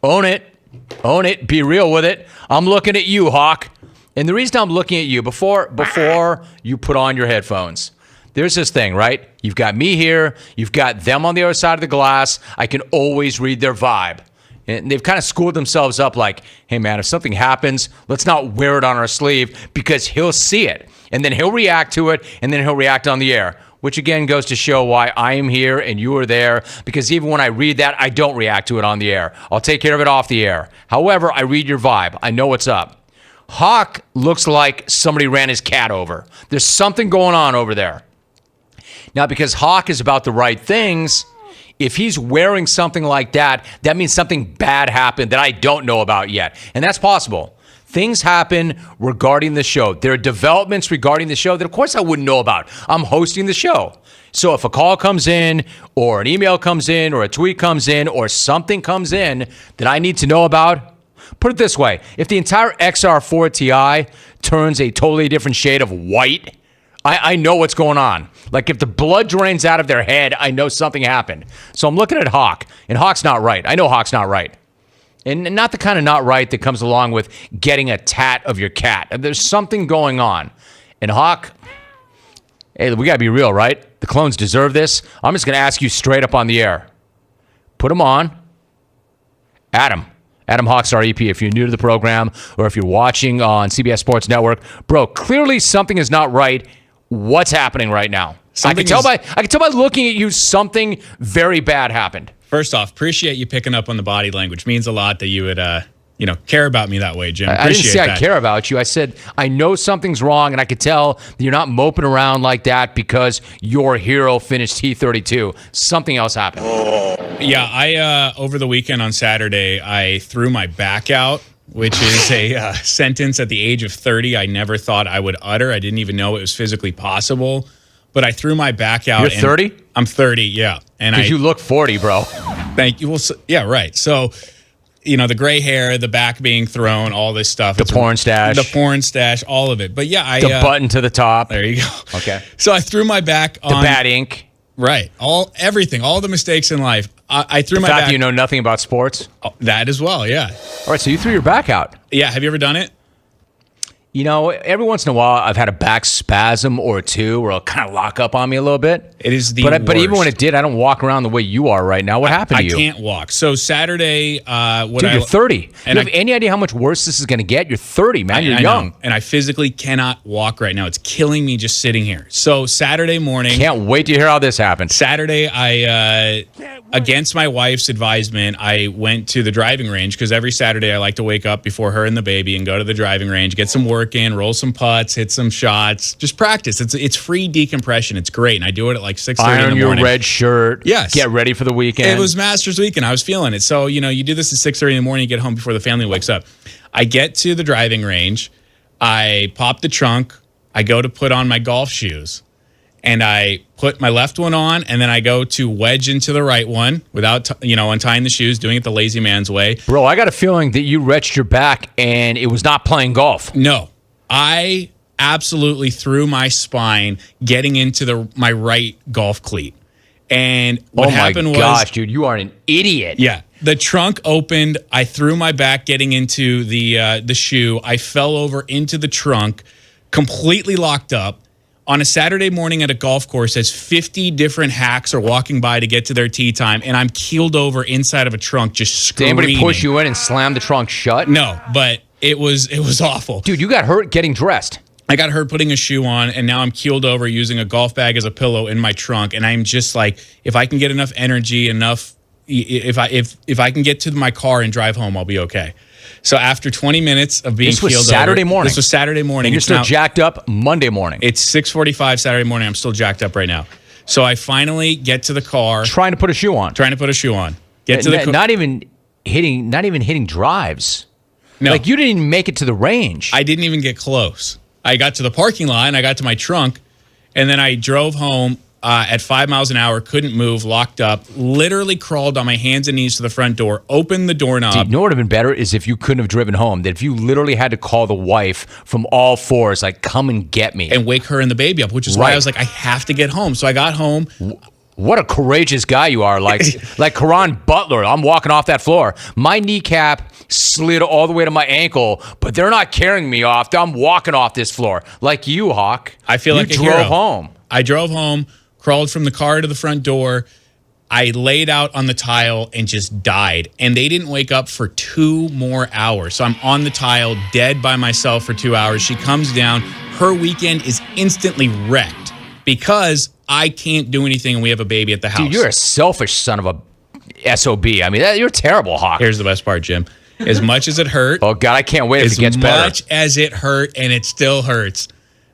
Own it. Own it. Be real with it. I'm looking at you, Hawk. And the reason I'm looking at you, before you put on your headphones, there's this thing, right? You've got me here. You've got them on the other side of the glass. I can always read their vibe. And they've kind of schooled themselves up like, hey, man, if something happens, let's not wear it on our sleeve because he'll see it. And then he'll react to it, and then he'll react on the air, which again goes to show why I am here and you are there, because even when I read that, I don't react to it on the air. I'll take care of it off the air. However, I read your vibe. I know what's up. Hawk looks like somebody ran his cat over. There's something going on over there. Now, because Hawk is about the right things, if he's wearing something like that, that means something bad happened that I don't know about yet. And that's possible. Things happen regarding the show. There are developments regarding the show that, of course, I wouldn't know about. I'm hosting the show. So if a call comes in or an email comes in or a tweet comes in or something comes in that I need to know about, put it this way. If the entire XR4 Ti turns a totally different shade of white, I know what's going on. Like if the blood drains out of their head, I know something happened. So I'm looking at Hawk, and Hawk's not right. I know Hawk's not right. And not the kind of not right that comes along with getting a tat of your cat. There's something going on. And Hawk, hey, we got to be real, right? The clones deserve this. I'm just going to ask you straight up on the air. Put them on. Adam Hawks, our EP, if you're new to the program or if you're watching on CBS Sports Network, bro, clearly something is not right. What's happening right now? I can tell by looking at you, something very bad happened. First off, appreciate you picking up on the body language. Means a lot that you would, care about me that way, Jim. I didn't say I care about you. I said I know something's wrong, and I could tell that you're not moping around like that because your hero finished T32. Something else happened. Yeah, I over the weekend on Saturday, I threw my back out, which is a sentence at the age of 30 I never thought I would utter. I didn't even know it was physically possible. But I threw my back out. You're 30? I'm 30, yeah. Because you look 40, bro. Thank you. Well, yeah, right. So, the gray hair, the back being thrown, all this stuff. The porn stash, all of it. But yeah, the button to the top. There you go. Okay. So I threw my back on the bad ink. Right. Everything, all the mistakes in life. I threw my back. The fact that you know nothing about sports. Oh, that as well, yeah. All right, so you threw your back out. Yeah. Have you ever done it? Every once in a while, I've had a back spasm or two where it'll kind of lock up on me a little bit. It is the worst. But even when it did, I don't walk around the way you are right now. What happened to you? I can't walk. So Saturday, dude, you're 30. Do you have any idea how much worse this is going to get? You're 30, man. You're young. Know. And I physically cannot walk right now. It's killing me just sitting here. So Saturday morning. Can't wait to hear how this happened. Saturday, I, against my wife's advisement, I went to the driving range because every Saturday I like to wake up before her and the baby and go to the driving range, get some work in, roll some putts, hit some shots, just practice. It's free decompression. It's great. And I do it at like 6:30 in the morning. Iron your red shirt. Yes. Get ready for the weekend. It was Masters weekend. I was feeling it. So, you do this at 6:30 in the morning, you get home before the family wakes up. I get to the driving range. I pop the trunk. I go to put on my golf shoes. And I put my left one on, and then I go to wedge into the right one without, untying the shoes, doing it the lazy man's way. Bro, I got a feeling that you wrenched your back, and it was not playing golf. No. I absolutely threw my spine getting into my right golf cleat. And what happened was... Oh, my gosh, dude, you are an idiot. Yeah. The trunk opened. I threw my back getting into the shoe. I fell over into the trunk, completely locked up. On a Saturday morning at a golf course as 50 different hacks are walking by to get to their tee time, and I'm keeled over inside of a trunk just screaming. Did anybody push you in and slam the trunk shut? No, but it was awful. Dude, you got hurt getting dressed. I got hurt putting a shoe on, and now I'm keeled over using a golf bag as a pillow in my trunk, and I'm just like, if I can get enough energy, if I can get to my car and drive home, I'll be okay. So after 20 minutes of being keeled over. This was Saturday morning. This was Saturday morning. And you're still jacked up Monday morning. It's 6:45 Saturday morning. I'm still jacked up right now. So I finally get to the car. Trying to put a shoe on. Get to the car. Not even hitting drives. No. Like you didn't even make it to the range. I didn't even get close. I got to the parking lot and I got to my trunk, and then I drove home at 5 miles an hour, couldn't move, locked up, literally crawled on my hands and knees to the front door, opened the doorknob. Dude, you know what would have been better is if you couldn't have driven home, that if you literally had to call the wife from all fours, like, come and get me. And wake her and the baby up, which is why I was like, I have to get home. So I got home. What a courageous guy you are. Like Karan Butler. I'm walking off that floor. My kneecap slid all the way to my ankle, but they're not carrying me off. I'm walking off this floor. Like you, Hawk. I feel like a drove hero. home. I drove home, crawled from the car to the front door. I laid out on the tile and just died. And they didn't wake up for 2 more hours. So I'm on the tile, dead by myself for 2 hours. She comes down. Her weekend is instantly wrecked because I can't do anything and we have a baby at the house. Dude, you're a selfish son of a SOB. I mean, you're terrible, Hawk. Here's the best part, Jim. As much as it hurt. Oh, God, I can't wait if it gets better. As much as it hurt, and it still hurts,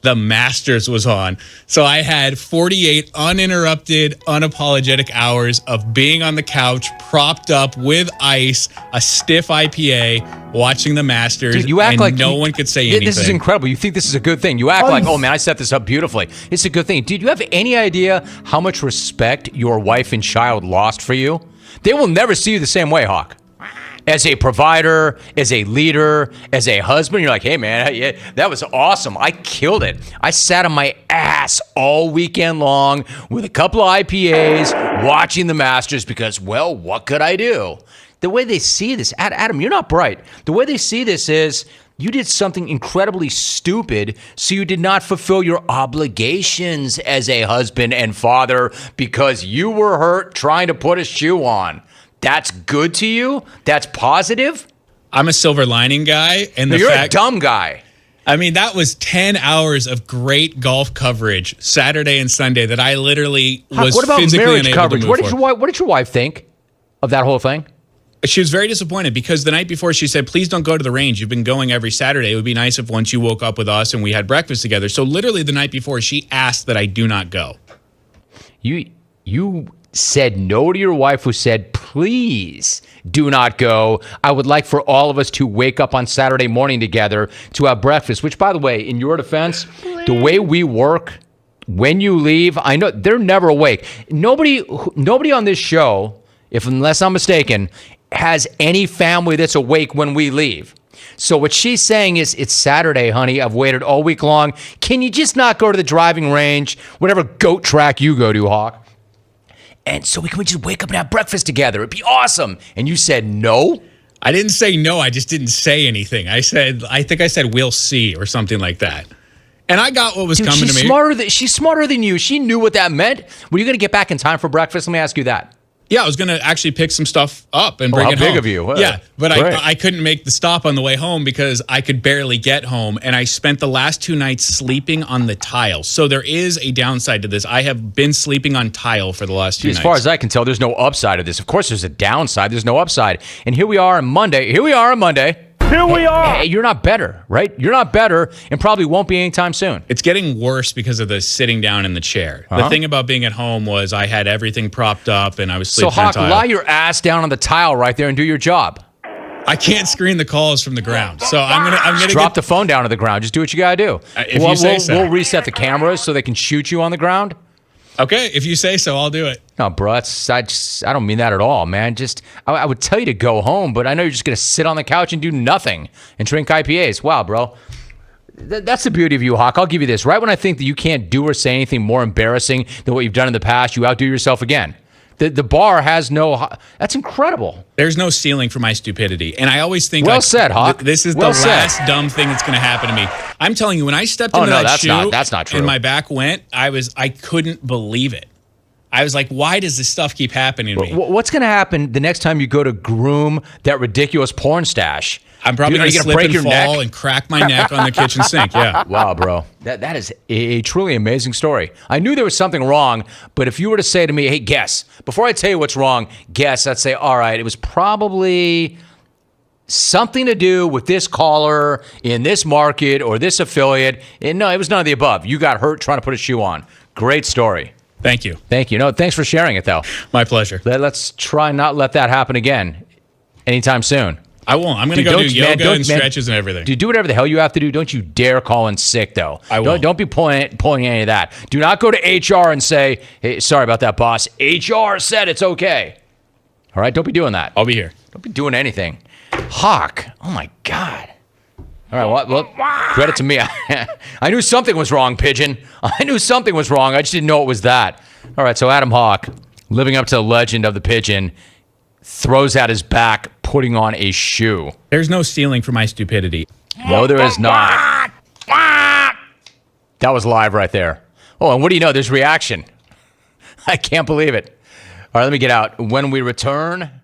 the Masters was on. So I had 48 uninterrupted, unapologetic hours of being on the couch, propped up with ice, a stiff IPA, watching the Masters. Dude, you act and like no one could say anything. This is incredible. You think this is a good thing. You act like, oh, man, I set this up beautifully. It's a good thing. Dude, you have any idea how much respect your wife and child lost for you? They will never see you the same way, Hawk. As a provider, as a leader, as a husband, you're like, hey, man, yeah, that was awesome. I killed it. I sat on my ass all weekend long with a couple of IPAs watching the Masters because, well, what could I do? The way they see this, Adam, you're not bright. The way they see this is you did something incredibly stupid, so you did not fulfill your obligations as a husband and father because you were hurt trying to put a shoe on. That's good to you? That's positive? I'm a silver lining guy. And You're a dumb guy. I mean, that was 10 hours of great golf coverage Saturday and Sunday that I literally was what about physically marriage unable coverage? to move What did your wife think of that whole thing? She was very disappointed because the night before she said, please don't go to the range. You've been going every Saturday. It would be nice if once you woke up with us and we had breakfast together. So literally the night before, she asked that I do not go. You said no to your wife who said, please do not go. I would like for all of us to wake up on Saturday morning together to have breakfast, which, by the way, in your defense, the way we work, when you leave, I know they're never awake. Nobody on this show, unless I'm mistaken, has any family that's awake when we leave. So what she's saying is, it's Saturday, honey. I've waited all week long. Can you just not go to the driving range, whatever goat track you go to, Hawk? And so we can just wake up and have breakfast together. It'd be awesome. And you said no? I didn't say no. I just didn't say anything. I think I said we'll see or something like that. And I got what was coming to me. She's smarter than you. She knew what that meant. Were you going to get back in time for breakfast? Let me ask you that. Yeah, I was going to actually pick some stuff up and bring it home. How big of you? Yeah, but I couldn't make the stop on the way home because I could barely get home. And I spent the last 2 nights sleeping on the tile. So there is a downside to this. I have been sleeping on tile for the last 2 nights. As far as I can tell, there's no upside of this. Of course, there's a downside. There's no upside. And here we are on Monday. Here we are. Hey, you're not better, right? You're not better and probably won't be anytime soon. It's getting worse because of the sitting down in the chair. The thing about being at home was I had everything propped up and I was sleeping on tile. So, Hawk, lie your ass down on the tile right there and do your job. I can't screen the calls from the ground. So I'm gonna drop the phone down to the ground. Just do what you got to do. If you say so. We'll reset the cameras so they can shoot you on the ground. Okay, if you say so, I'll do it. No, bro, I don't mean that at all, man. I would tell you to go home, but I know you're just going to sit on the couch and do nothing and drink IPAs. Wow, bro. That's the beauty of you, Hawk. I'll give you this. Right when I think that you can't do or say anything more embarrassing than what you've done in the past, you outdo yourself again. The bar has no... That's incredible. There's no ceiling for my stupidity. And I always think... Well said, Hawk. This is the last dumb thing that's going to happen to me. I'm telling you, when I stepped into that shoe... that's not true. And my back went, I couldn't believe it. I was like, why does this stuff keep happening to me? What's going to happen the next time you go to groom that ridiculous porn stash? I'm probably going to slip and fall and crack my neck on the kitchen sink. Yeah. Wow, bro. That is a truly amazing story. I knew there was something wrong, but if you were to say to me, hey, guess, before I tell you what's wrong, guess, I'd say, all right, it was probably something to do with this caller in this market or this affiliate. And no, it was none of the above. You got hurt trying to put a shoe on. Great story. Thank you. Thank you. No, thanks for sharing it, though. My pleasure. Let's try not let that happen again anytime soon. I won't. I'm going to go do yoga and stretches and everything. Do whatever the hell you have to do. Don't you dare call in sick, though. I won't. Don't be pulling any of that. Do not go to HR and say, hey, sorry about that, boss. HR said it's okay. All right? Don't be doing that. I'll be here. Don't be doing anything. Hawk. Oh, my God. All right, well, credit to me. I knew something was wrong, Pigeon. I knew something was wrong. I just didn't know it was that. All right, so Adam Hawk, living up to the legend of the Pigeon, throws out his back, putting on a shoe. There's no ceiling for my stupidity. No, there is not. That was live right there. Oh, and what do you know? There's reaction. I can't believe it. All right, let me get out. When we return...